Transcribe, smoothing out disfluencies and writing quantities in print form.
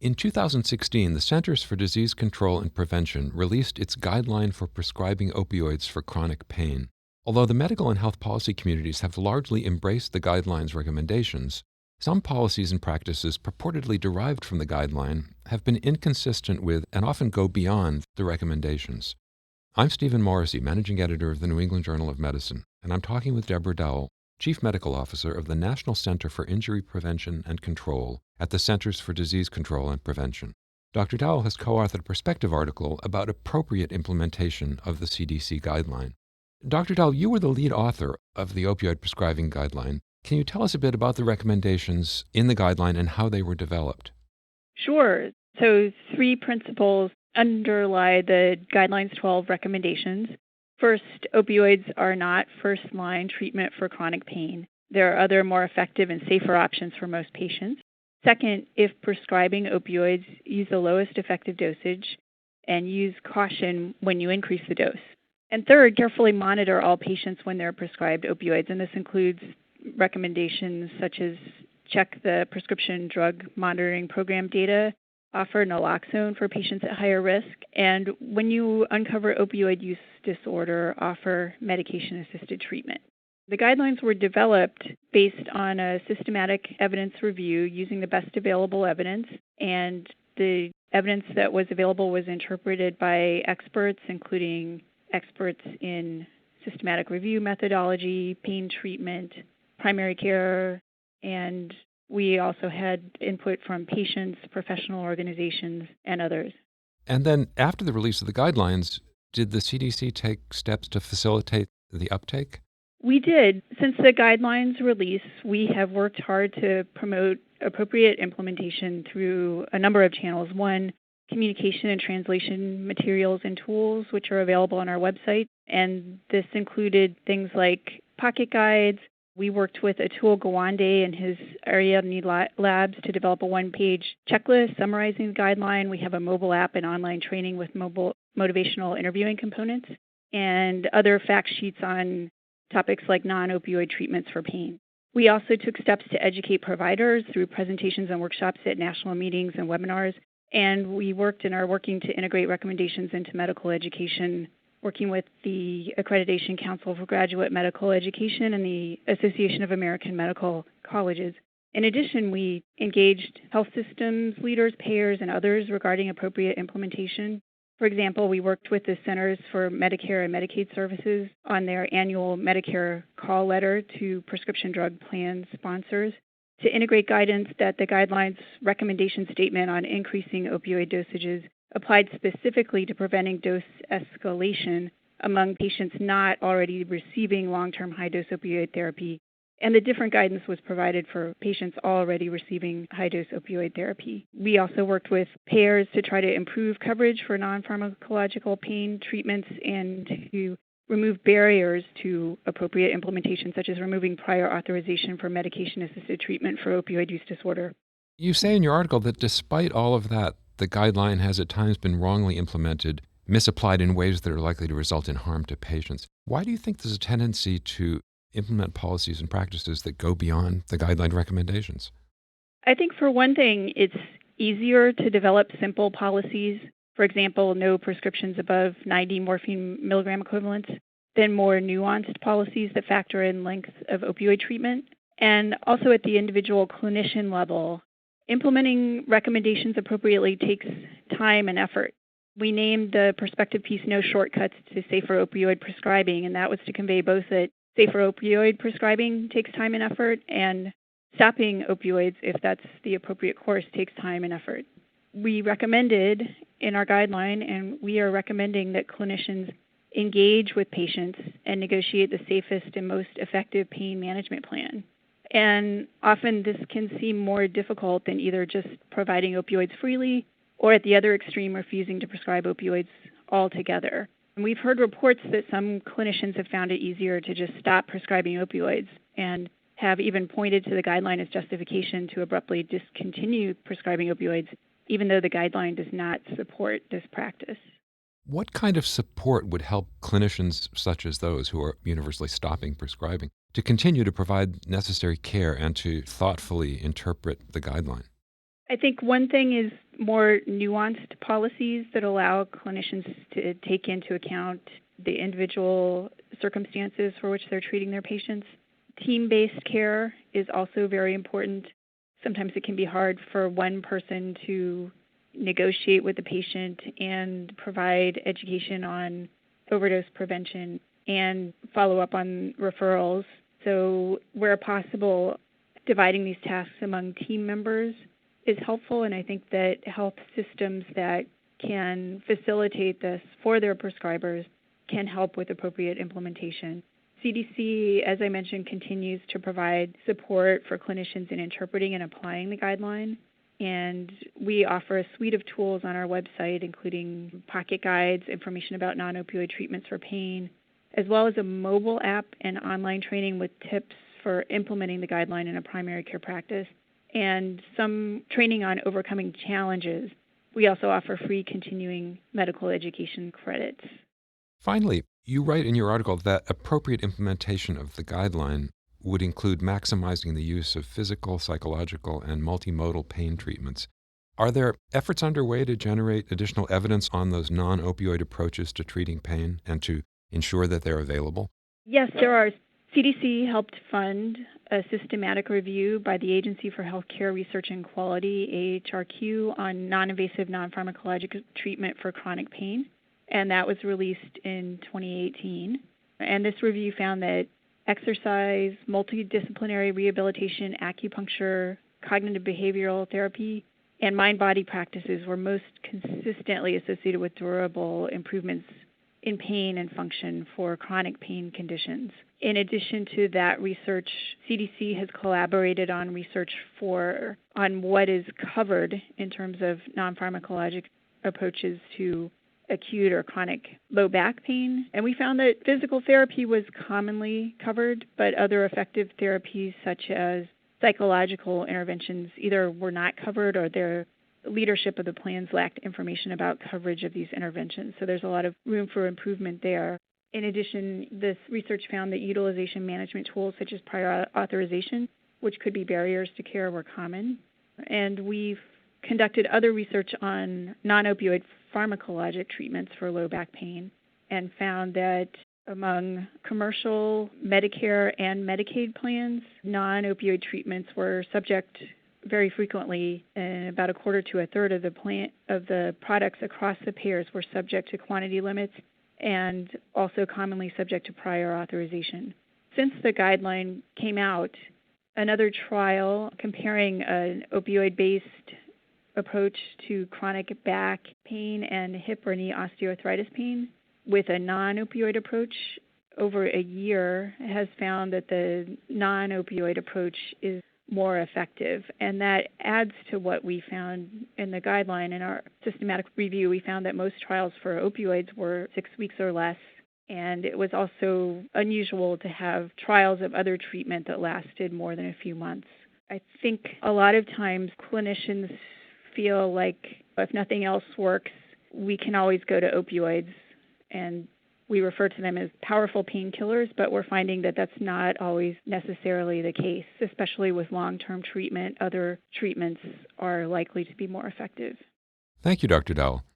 In 2016, the Centers for Disease Control and Prevention released its guideline for prescribing opioids for chronic pain. Although the medical and health policy communities have largely embraced the guideline's recommendations, some policies and practices purportedly derived from the guideline have been inconsistent with and often go beyond the recommendations. I'm Stephen Morrissey, managing editor of the New England Journal of Medicine, and I'm talking with Deborah Dowell, Chief Medical Officer of the National Center for Injury Prevention and Control at the Centers for Disease Control and Prevention. Dr. Dowell has co-authored a perspective article about appropriate implementation of the CDC guideline. Dr. Dowell, you were the lead author of the opioid prescribing guideline. Can you tell us a bit about the recommendations in the guideline and how they were developed? Sure. So 3 principles underlie the guideline's 12 recommendations. First, opioids are not first-line treatment for chronic pain. There are other more effective and safer options for most patients. Second, if prescribing opioids, use the lowest effective dosage and use caution when you increase the dose. And third, carefully monitor all patients when they're prescribed opioids, and this includes recommendations such as check the prescription drug monitoring program data, offer naloxone for patients at higher risk, and when you uncover opioid use disorder, offer medication-assisted treatment. The guidelines were developed based on a systematic evidence review using the best available evidence, and the evidence that was available was interpreted by experts, including experts in systematic review methodology, pain treatment, primary care, and we also had input from patients, professional organizations, and others. And then after the release of the guidelines, did the CDC take steps to facilitate the uptake? We did. Since the guidelines release, we have worked hard to promote appropriate implementation through a number of channels. One, communication and translation materials and tools, which are available on our website. And this included things like pocket guides. We worked with Atul Gawande and his Ariadne Labs to develop a one-page checklist summarizing the guideline. We have a mobile app and online training with mobile motivational interviewing components and other fact sheets on topics like non-opioid treatments for pain. We also took steps to educate providers through presentations and workshops at national meetings and webinars. And we worked and are working to integrate recommendations into medical education, working with the Accreditation Council for Graduate Medical Education and the Association of American Medical Colleges. In addition, we engaged health systems, leaders, payers, and others regarding appropriate implementation. For example, we worked with the Centers for Medicare and Medicaid Services on their annual Medicare call letter to prescription drug plan sponsors to integrate guidance that the guidelines recommendation statement on increasing opioid dosages applied specifically to preventing dose escalation among patients not already receiving long-term high-dose opioid therapy, and the different guidance was provided for patients already receiving high-dose opioid therapy. We also worked with payers to try to improve coverage for non-pharmacological pain treatments and to remove barriers to appropriate implementation, such as removing prior authorization for medication-assisted treatment for opioid use disorder. You say in your article that despite all of that, the guideline has at times been wrongly implemented, misapplied in ways that are likely to result in harm to patients. Why do you think there's a tendency to implement policies and practices that go beyond the guideline recommendations? I think for one thing, it's easier to develop simple policies. For example, no prescriptions above 90 morphine milligram equivalents, than more nuanced policies that factor in length of opioid treatment. And also at the individual clinician level, implementing recommendations appropriately takes time and effort. We named the perspective piece No Shortcuts to Safer Opioid Prescribing, and that was to convey both that safer opioid prescribing takes time and effort, and stopping opioids, if that's the appropriate course, takes time and effort. We recommended in our guideline, and we are recommending that clinicians engage with patients and negotiate the safest and most effective pain management plan. And often this can seem more difficult than either just providing opioids freely or at the other extreme, refusing to prescribe opioids altogether. And we've heard reports that some clinicians have found it easier to just stop prescribing opioids and have even pointed to the guideline as justification to abruptly discontinue prescribing opioids, even though the guideline does not support this practice. What kind of support would help clinicians such as those who are universally stopping prescribing to continue to provide necessary care and to thoughtfully interpret the guideline? I think one thing is more nuanced policies that allow clinicians to take into account the individual circumstances for which they're treating their patients. Team-based care is also very important. Sometimes it can be hard for one person to negotiate with the patient and provide education on overdose prevention and follow up on referrals. So where possible, dividing these tasks among team members is helpful, and I think that health systems that can facilitate this for their prescribers can help with appropriate implementation. CDC, as I mentioned, continues to provide support for clinicians in interpreting and applying the guideline, and we offer a suite of tools on our website, including pocket guides, information about non-opioid treatments for pain, as well as a mobile app and online training with tips for implementing the guideline in a primary care practice, and some training on overcoming challenges. We also offer free continuing medical education credits. Finally, you write in your article that appropriate implementation of the guideline would include maximizing the use of physical, psychological, and multimodal pain treatments. Are there efforts underway to generate additional evidence on those non-opioid approaches to treating pain and to ensure that they're available? Yes, there are. CDC helped fund a systematic review by the Agency for Healthcare Research and Quality, AHRQ, on non-invasive non-pharmacologic treatment for chronic pain, and that was released in 2018. And this review found that exercise, multidisciplinary rehabilitation, acupuncture, cognitive behavioral therapy, and mind-body practices were most consistently associated with durable improvements in pain and function for chronic pain conditions. In addition to that research, CDC has collaborated on research on what is covered in terms of non-pharmacologic approaches to acute or chronic low back pain. And we found that physical therapy was commonly covered, but other effective therapies such as psychological interventions either were not covered or their leadership of the plans lacked information about coverage of these interventions. So there's a lot of room for improvement there. In addition, this research found that utilization management tools such as prior authorization, which could be barriers to care, were common. And we've conducted other research on non-opioid pharmacologic treatments for low back pain and found that among commercial, Medicare, and Medicaid plans, non-opioid treatments were subject very frequently, and about a quarter to a third of the products across the payers were subject to quantity limits and also commonly subject to prior authorization. Since the guideline came out, another trial comparing an opioid-based approach to chronic back pain and hip or knee osteoarthritis pain with a non-opioid approach over a year has found that the non-opioid approach is more effective. And that adds to what we found in the guideline. In our systematic review, we found that most trials for opioids were 6 weeks or less. And it was also unusual to have trials of other treatment that lasted more than a few months. I think a lot of times clinicians feel like if nothing else works, we can always go to opioids, and we refer to them as powerful painkillers, but we're finding that that's not always necessarily the case, especially with long-term treatment. Other treatments are likely to be more effective. Thank you, Dr. Dowell.